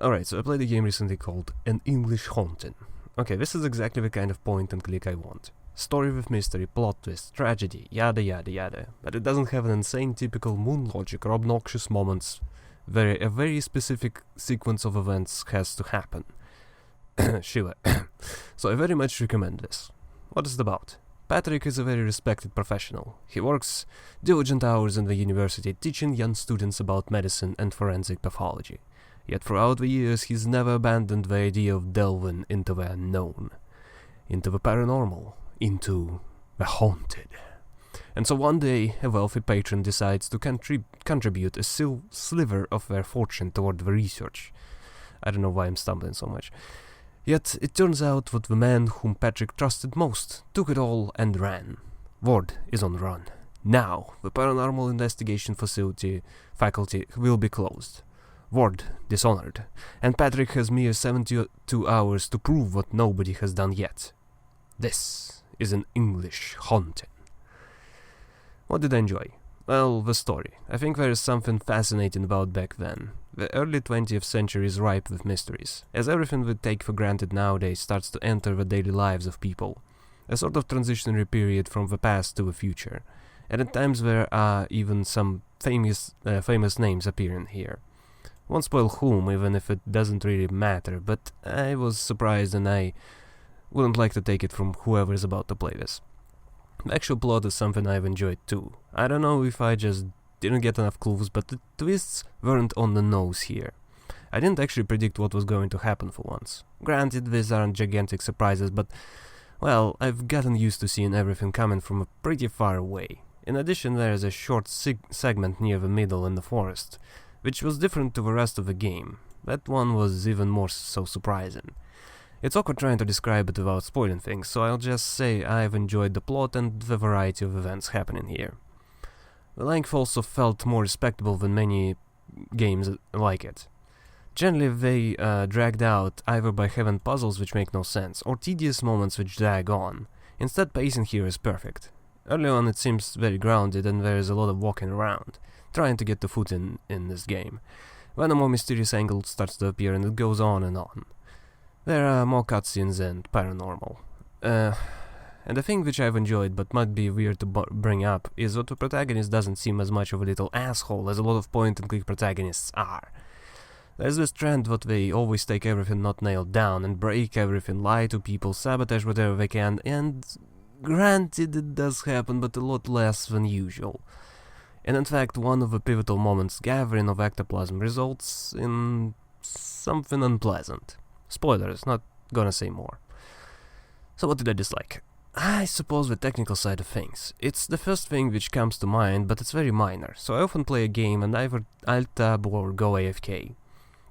Alright, so I played a game recently called An English Haunting. Okay, this is exactly the kind of point and click I want. Story with mystery, plot twist, tragedy, yada yada yada. But it doesn't have an insane typical moon logic or obnoxious moments where a very specific sequence of events has to happen. Shiva. So I very much recommend this. What is it about? Patrick is a very respected professional. He works diligent hours in the university teaching young students about medicine and forensic pathology. Yet throughout the years he's never abandoned the idea of delving into the unknown, into the paranormal, into the haunted. And so one day a wealthy patron decides to contribute a sliver of their fortune toward the research. I don't know why I'm stumbling so much. Yet it turns out that the man whom Patrick trusted most took it all and ran. Word is on the run. Now the paranormal investigation faculty will be closed. Ward dishonored, and Patrick has mere 72 hours to prove what nobody has done yet. This is an English haunting. What did I enjoy? Well, the story. I think there is something fascinating about back then. The early 20th century is ripe with mysteries, as everything we take for granted nowadays starts to enter the daily lives of people, a sort of transitionary period from the past to the future, and at times there are even some famous names appearing here. Won't spoil whom, even if it doesn't really matter, but I was surprised and I wouldn't like to take it from whoever is about to play this. The actual plot is something I've enjoyed too. I don't know if I just didn't get enough clues, but the twists weren't on the nose here. I didn't actually predict what was going to happen for once. Granted, these aren't gigantic surprises, but, well, I've gotten used to seeing everything coming from pretty far away. In addition, there is a short segment near the middle in the forest, which was different to the rest of the game. That one was even more so surprising. It's awkward trying to describe it without spoiling things, so I'll just say I've enjoyed the plot and the variety of events happening here. The length also felt more respectable than many games like it. Generally they dragged out either by having puzzles which make no sense, or tedious moments which drag on. Instead, pacing here is perfect. Early on it seems very grounded and there is a lot of walking around, trying to get the foot in this game. When a more mysterious angle starts to appear and it goes on and on. There are more cutscenes and paranormal. And the thing which I've enjoyed but might be weird to bring up is that the protagonist doesn't seem as much of a little asshole as a lot of point-and-click protagonists are. There's this trend that they always take everything not nailed down and break everything, lie to people, sabotage whatever they can, and granted it does happen, but a lot less than usual. And in fact, one of the pivotal moments, gathering of ectoplasm, results in something unpleasant. Spoilers, not gonna say more. So what did I dislike? I suppose the technical side of things. It's the first thing which comes to mind, but it's very minor, so I often play a game and either Alt-Tab or go AFK.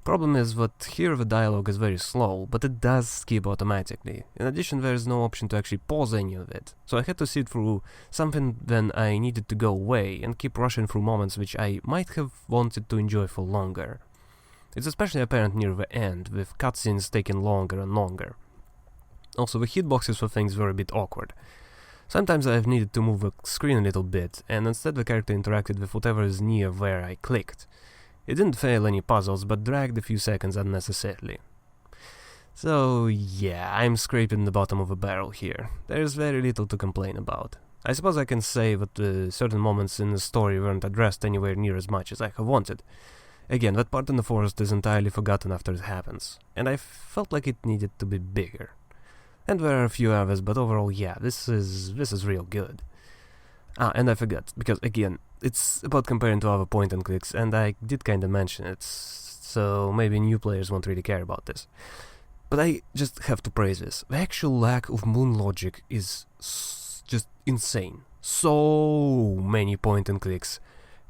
Problem is that here the dialogue is very slow, but it does skip automatically. In addition, there is no option to actually pause any of it, so I had to sit through something when I needed to go away and keep rushing through moments which I might have wanted to enjoy for longer. It's especially apparent near the end, with cutscenes taking longer and longer. Also, the hitboxes for things were a bit awkward. Sometimes I've needed to move the screen a little bit, and instead the character interacted with whatever is near where I clicked. It didn't fail any puzzles, but dragged a few seconds unnecessarily. So yeah, I'm scraping the bottom of the barrel here. There's very little to complain about. I suppose I can say that certain moments in the story weren't addressed anywhere near as much as I have wanted. Again, that part in the forest is entirely forgotten after it happens, and I felt like it needed to be bigger. And there are a few others, but overall, yeah, this is real good. And I forgot, because again, it's about comparing to other point-and-clicks, and I did kinda mention it, so maybe new players won't really care about this. But I just have to praise this. The actual lack of moon logic is just insane. So many point-and-clicks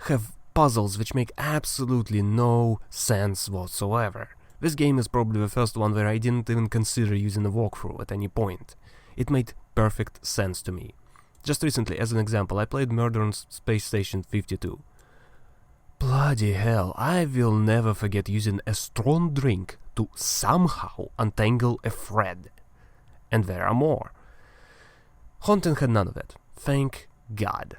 have puzzles which make absolutely no sense whatsoever. This game is probably the first one where I didn't even consider using a walkthrough at any point. It made perfect sense to me. Just recently, as an example, I played Murder on Space Station 52. Bloody hell, I will never forget using a strong drink to somehow untangle a thread. And there are more. Haunting had none of it. Thank God.